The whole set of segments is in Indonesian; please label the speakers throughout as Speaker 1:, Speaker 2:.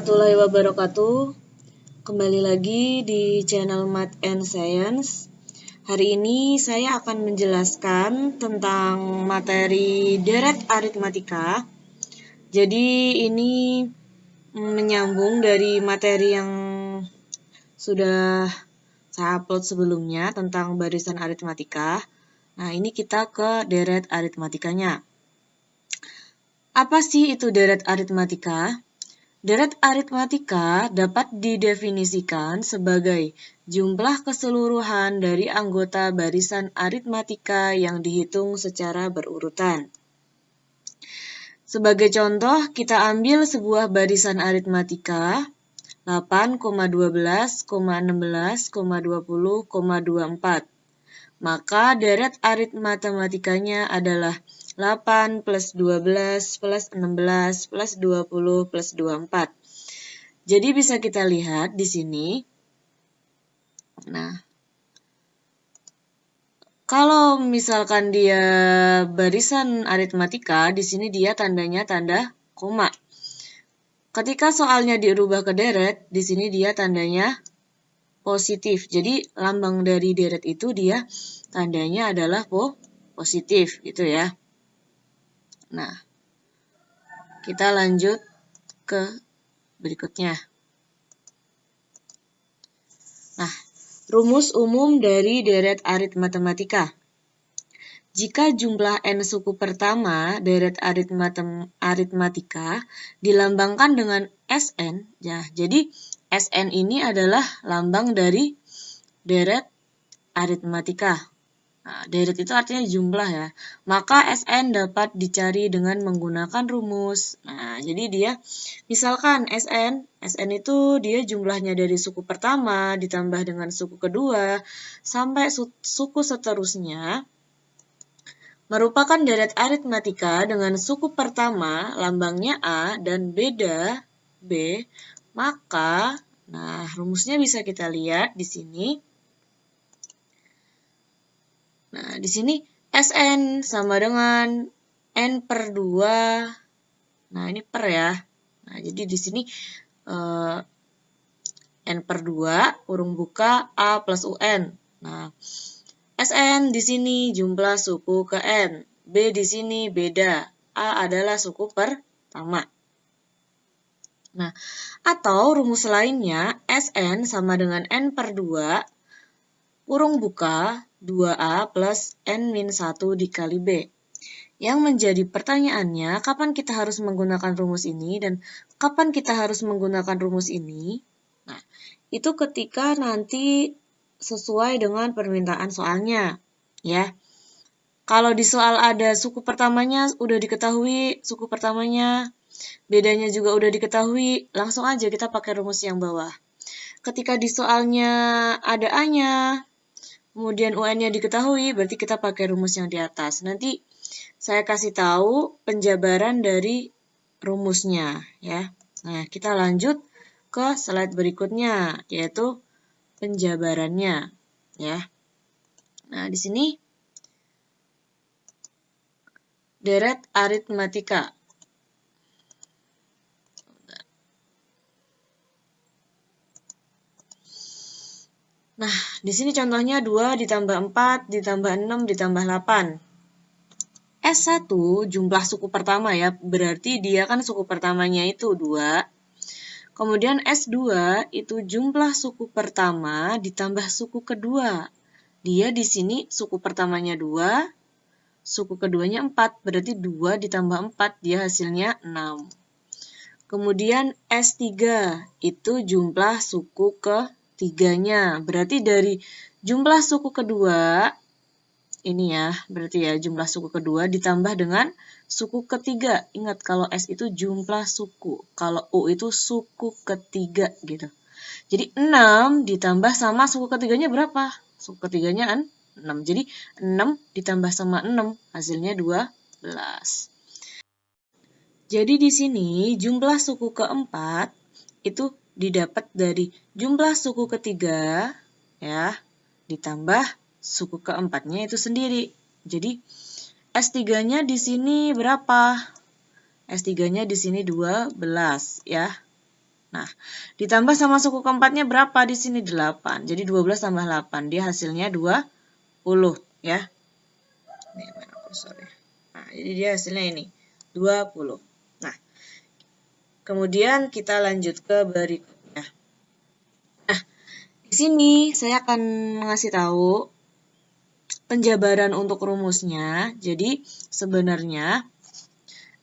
Speaker 1: warahmatullahi wabarakatuh. Kembali lagi di channel Math and Science. Hari ini saya akan menjelaskan tentang materi deret aritmatika. Jadi ini menyambung dari materi yang sudah saya upload sebelumnya tentang barisan aritmatika. Nah, ini kita ke deret aritmatikanya. Apa sih itu deret aritmatika? Deret aritmatika dapat didefinisikan sebagai jumlah keseluruhan dari anggota barisan aritmatika yang dihitung secara berurutan. Sebagai contoh, kita ambil sebuah barisan aritmatika 8,12,16,20,24. Maka deret aritmatikanya adalah 8 plus 12 plus 16 plus 20 plus 24. Jadi bisa kita lihat di sini. Nah, kalau misalkan dia barisan aritmatika, di sini dia tandanya tanda koma. Ketika soalnya dirubah ke deret, di sini dia tandanya positif. Jadi lambang dari deret itu dia tandanya adalah positif gitu ya. Nah, kita lanjut ke berikutnya. Nah, rumus umum dari deret aritmatika. Jika jumlah n suku pertama deret aritmatika dilambangkan dengan Sn, ya, jadi Sn ini adalah lambang dari deret aritmatika. Nah, deret itu artinya jumlah ya. Maka Sn dapat dicari dengan menggunakan rumus. Nah, jadi dia misalkan Sn itu dia jumlahnya dari suku pertama ditambah dengan suku kedua sampai suku seterusnya merupakan deret aritmatika dengan suku pertama lambangnya A dan beda B. Maka, nah rumusnya bisa kita lihat di sini. Nah, di sini Sn sama dengan n per 2. Nah, ini per ya. Nah, jadi di sini n per 2, urung buka, A plus UN. Nah, Sn di sini jumlah suku ke n. B di sini beda. A adalah suku pertama. Nah, atau rumus lainnya, Sn sama dengan n per 2, urung buka, 2A plus N-1 dikali B. Yang menjadi pertanyaannya, kapan kita harus menggunakan rumus ini dan kapan kita harus menggunakan rumus ini? Nah, itu ketika nanti sesuai dengan permintaan soalnya, ya. Kalau di soal ada suku pertamanya udah diketahui, suku pertamanya, bedanya juga udah diketahui, langsung aja kita pakai rumus yang bawah. Ketika di soalnya ada A-nya, kemudian UN-nya diketahui, berarti kita pakai rumus yang di atas. Nanti saya kasih tahu penjabaran dari rumusnya ya. Nah, kita lanjut ke slide berikutnya, yaitu penjabarannya ya. Nah, di sini deret aritmatika. Nah, di sini contohnya 2 ditambah 4 ditambah 6 ditambah 8. S1 jumlah suku pertama ya, berarti dia kan suku pertamanya itu 2. Kemudian S2 itu jumlah suku pertama ditambah suku kedua. Dia di sini suku pertamanya 2, suku keduanya 4, berarti 2 ditambah 4, dia hasilnya 6. Kemudian S3 itu jumlah suku ketiganya, berarti dari jumlah suku kedua, ini ya, berarti ya jumlah suku kedua ditambah dengan suku ketiga. Ingat kalau S itu jumlah suku, kalau U itu suku ketiga gitu. Jadi 6 ditambah sama suku ketiganya berapa? Suku ketiganya 6. Jadi 6 ditambah sama 6 hasilnya 12. Jadi di sini jumlah suku keempat itu didapat dari jumlah suku ketiga ya ditambah suku keempatnya itu sendiri. Jadi S3-nya di sini berapa? S3-nya di sini 12 ya. Nah, ditambah sama suku keempatnya berapa di sini? 8. Jadi 12 tambah 8, dia hasilnya 20 ya. Nih, mana kursornya? Nah, jadi dia hasilnya ini, 20. Nah, kemudian kita lanjut ke berikutnya. Nah, di sini saya akan mengasih tahu penjabaran untuk rumusnya. Jadi, sebenarnya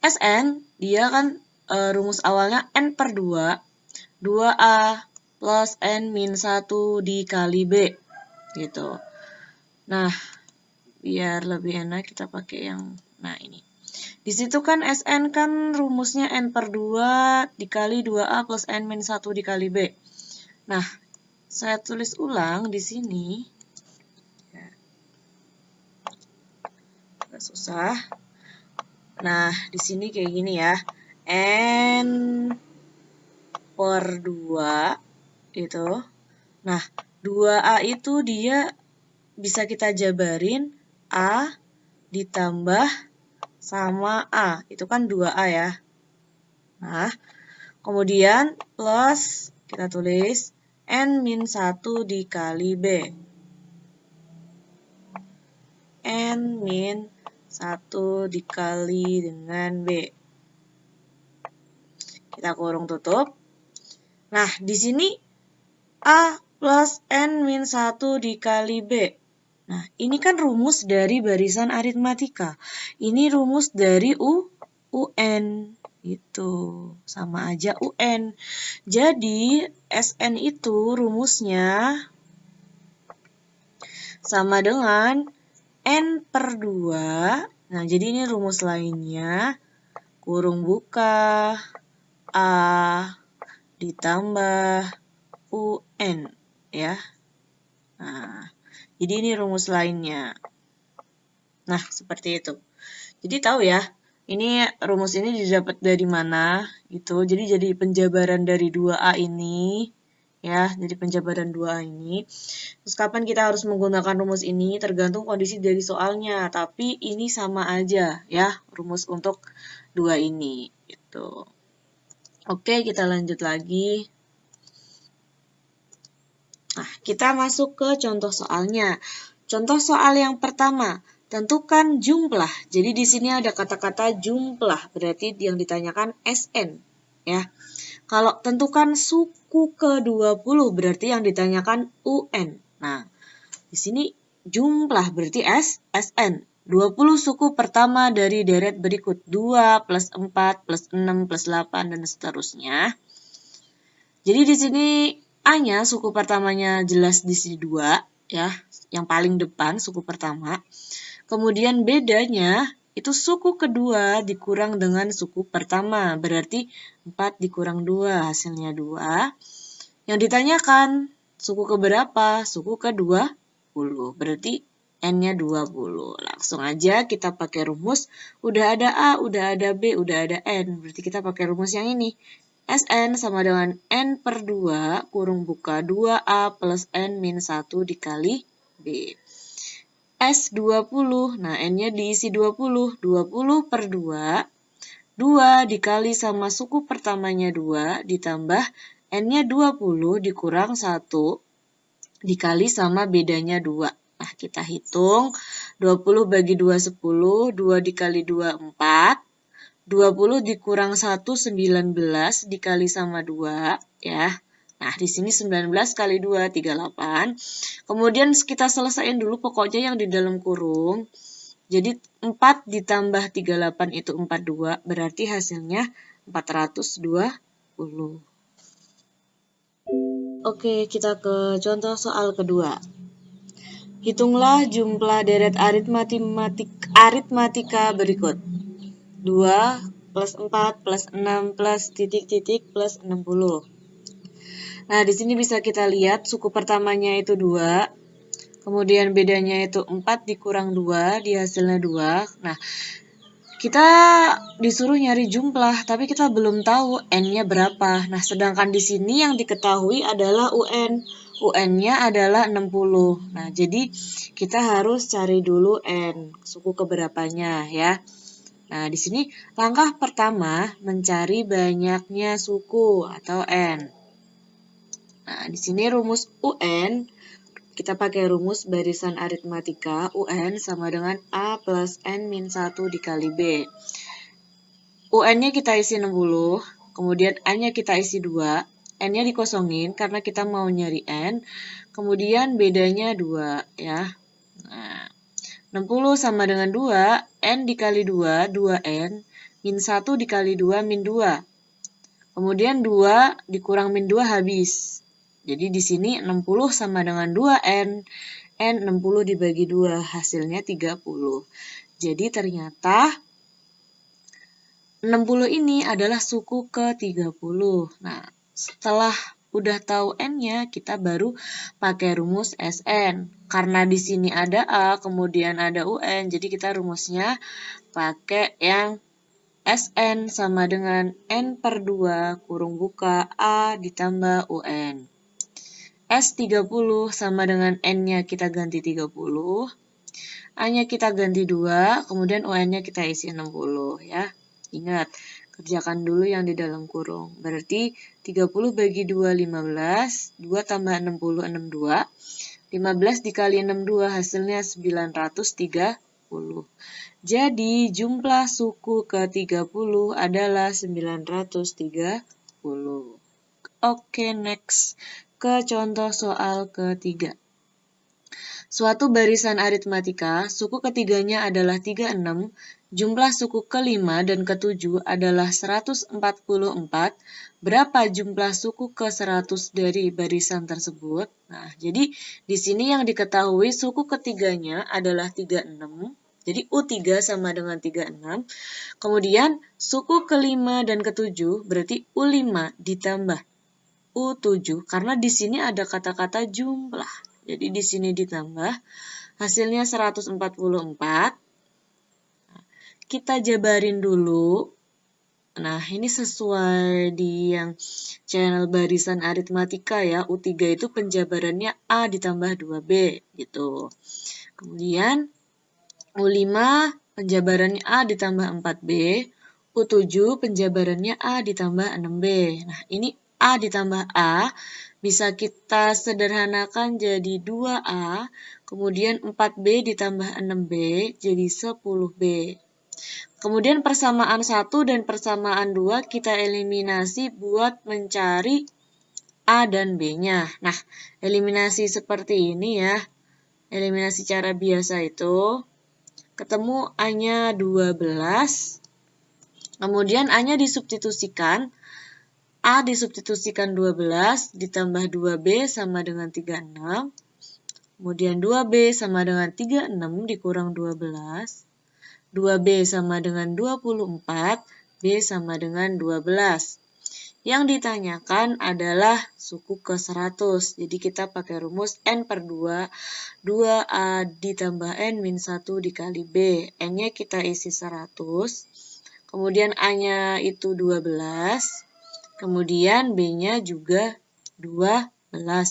Speaker 1: Sn, dia kan rumus awalnya N per 2, 2A plus N min 1 dikali B, gitu. Nah, biar lebih enak kita pakai yang, nah ini. Di situ kan Sn kan rumusnya N per 2 dikali 2A plus N min 1 dikali B. Nah, saya tulis ulang di sini. Ya. Gak susah. Nah, di sini kayak gini ya. N per 2 itu. Nah, 2A itu dia bisa kita jabarin A ditambah sama A. Itu kan 2A ya. Nah, kemudian plus kita tulis N min 1 dikali B. N min 1 dikali dengan B. Kita kurung tutup. Nah, di sini A plus N min 1 dikali B. Nah, ini kan rumus dari barisan aritmatika. Ini rumus dari UN. Itu sama aja UN. Jadi, Sn itu rumusnya sama dengan N per 2. Nah, jadi ini rumus lainnya. Kurung buka A ditambah UN ya. Nah, jadi ini rumus lainnya. Nah, seperti itu. Jadi tahu ya, ini rumus ini didapat dari mana gitu. Jadi penjabaran dari 2A ini ya, jadi penjabaran 2A ini. Terus kapan kita harus menggunakan rumus ini tergantung kondisi dari soalnya, tapi ini sama aja ya, rumus untuk 2 ini gitu. Oke, kita lanjut lagi. Nah, kita masuk ke contoh soalnya. Contoh soal yang pertama, tentukan jumlah. Jadi di sini ada kata-kata jumlah, berarti yang ditanyakan Sn ya. Kalau tentukan suku ke-20 berarti yang ditanyakan UN. Nah, di sini jumlah berarti Sn. 20 suku pertama dari deret berikut 2 plus 4 plus 6 plus 8 dan seterusnya. Jadi di sini A-nya suku pertamanya jelas di sini 2 ya, yang paling depan suku pertama. Kemudian bedanya itu suku kedua dikurang dengan suku pertama, berarti 4 dikurang 2 hasilnya 2. Yang ditanyakan suku keberapa? Suku ke-20, berarti N-nya 20. Langsung aja kita pakai rumus, udah ada A, udah ada B, udah ada N, berarti kita pakai rumus yang ini. Sn sama dengan N per 2 kurung buka 2A plus N min 1 dikali B. S20, nah N-nya diisi 20. 20 per 2, 2 dikali sama suku pertamanya 2, ditambah N-nya 20 dikurang 1, dikali sama bedanya 2. Nah, kita hitung, 20 bagi 2, 10, 2 dikali 2, 4. 20 dikurang 1, 19 dikali sama 2 ya. Nah, di sini 19 kali 2, 38. Kemudian kita selesaiin dulu pokoknya yang di dalam kurung. Jadi 4 ditambah 38 itu 42, berarti hasilnya 420. Oke, kita ke contoh soal kedua. Hitunglah jumlah deret aritmatika berikut. 2 plus 4 plus 6 plus titik-titik plus 60. Nah, di sini bisa kita lihat suku pertamanya itu 2. Kemudian bedanya itu 4 dikurang 2, di hasilnya 2. Nah, kita disuruh nyari jumlah, tapi kita belum tahu N-nya berapa. Nah, sedangkan di sini yang diketahui adalah UN. UN-nya adalah 60. Nah, jadi kita harus cari dulu N, suku keberapanya ya. Nah, di sini langkah pertama mencari banyaknya suku atau N. Nah, di sini rumus UN, kita pakai rumus barisan aritmatika, UN sama dengan A plus N min 1 dikali B. UN-nya kita isi 60, kemudian A-nya kita isi 2, N-nya dikosongin karena kita mau nyari N, kemudian bedanya 2 ya. Nah, 60 sama dengan 2, N dikali 2, 2N, min 1 dikali 2, min 2. Kemudian 2 dikurang min 2 habis. Jadi di sini 60 sama dengan 2N, N 60 dibagi 2, hasilnya 30. Jadi ternyata 60 ini adalah suku ke-30. Nah, setelah udah tahu N-nya, kita baru pakai rumus SN. Karena di sini ada A, kemudian ada UN, jadi kita rumusnya pakai yang SN sama dengan N per 2 kurung buka A ditambah UN. S30 sama dengan N-nya kita ganti 30. A-nya kita ganti 2, kemudian UN-nya kita isi 60 ya. Ingat, kerjakan dulu yang di dalam kurung. Berarti 30 bagi 2, 15. 2 tambah 60, 62. 15 dikali 62 hasilnya 930. Jadi jumlah suku ke-30 adalah 930. Oke, next. Ke contoh soal ketiga. Suatu barisan aritmatika, suku ketiganya adalah 36, jumlah suku kelima dan ketujuh adalah 144, berapa jumlah suku ke-100 dari barisan tersebut? Nah, jadi di sini yang diketahui suku ketiganya adalah 36, jadi U3 sama dengan 36, kemudian suku kelima dan ketujuh berarti U5 ditambah U7, karena di sini ada kata-kata jumlah. Jadi di sini ditambah, hasilnya 144. Kita jabarin dulu. Nah, ini sesuai di yang channel barisan aritmatika ya. U3 itu penjabarannya A ditambah 2B gitu. Kemudian U5 penjabarannya A ditambah 4B. U7 penjabarannya A ditambah 6B. Nah, ini A ditambah A bisa kita sederhanakan jadi 2A, kemudian 4B ditambah 6B jadi 10B. Kemudian persamaan 1 dan persamaan 2 kita eliminasi buat mencari A dan B-nya. Nah, eliminasi seperti ini ya. Eliminasi cara biasa itu. Ketemu A-nya 12. Kemudian A-nya disubstitusikan. A disubstitusikan 12 ditambah 2B sama dengan 36. Kemudian 2B sama dengan 36 dikurang 12. 2B sama dengan 24, B sama dengan 12. Yang ditanyakan adalah suku ke-100. Jadi kita pakai rumus N per 2, 2A ditambah N min 1 dikali B. N-nya kita isi 100. Kemudian A-nya itu 12. Kemudian B-nya juga 12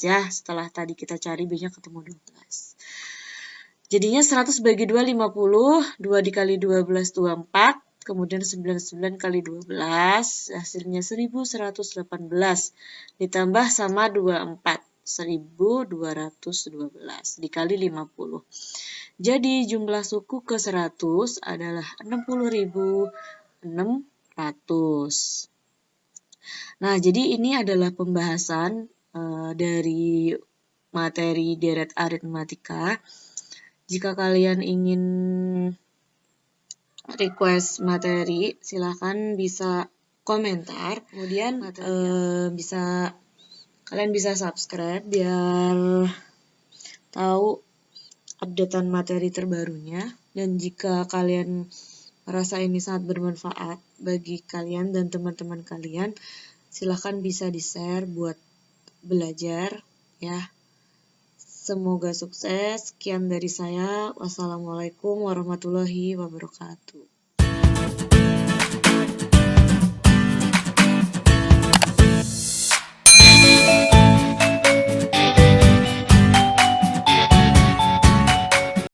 Speaker 1: ya. Setelah tadi kita cari B-nya ketemu 12. Jadinya 100 bagi 2, 50. 2 dikali 12, 24. Kemudian 99 kali 12. Hasilnya 1118. Ditambah sama 24. 1212 dikali 50. Jadi jumlah suku ke-100 adalah 60.600. Nah, jadi ini adalah pembahasan dari materi deret aritmatika. Jika kalian ingin request materi, silakan bisa komentar. Kemudian kalian bisa subscribe biar tahu updatean materi terbarunya. Dan jika kalian merasa ini sangat bermanfaat bagi kalian dan teman-teman kalian, silahkan bisa di-share buat belajar ya. Semoga sukses. Sekian dari saya. Wassalamualaikum warahmatullahi wabarakatuh.